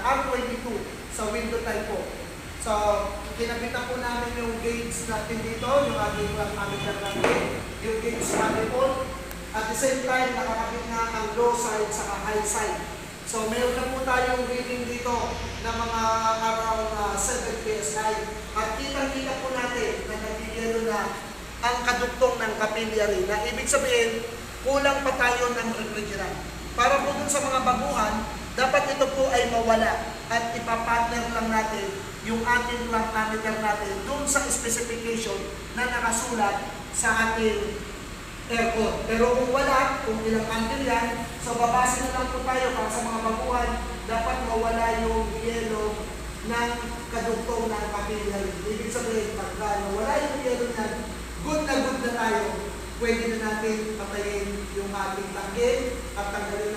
R22 sa window type po. So, kinabitan po namin yung gauge natin dito, yung ating ammeter natin, yung gauge manifold. At the same time, nakakabit na ang low side sa high side. So, meron na po tayong reading dito na mga around 7 PSI. At kitang-kita po natin na nag-yellow na ang kaduktong ng capillary. Na ibig sabihin, kulang pa tayo ng refrigerant. Para po dun sa mga baguhan, dapat ito po ay mawala at ipapartner lang natin yung ating clock ammeter natin dun sa specification na nakasulat sa ating aircon. Pero kung wala, kung ilang ampere yan, so babase na lang po tayo para sa mga baguhan, dapat mawala yung yellow ng kadugtong ng capillary. Ibig sabihin, pagka nawala yung yellow niyan, good na tayo. Pwede na natin patayin yung ating tangke at tanggalin na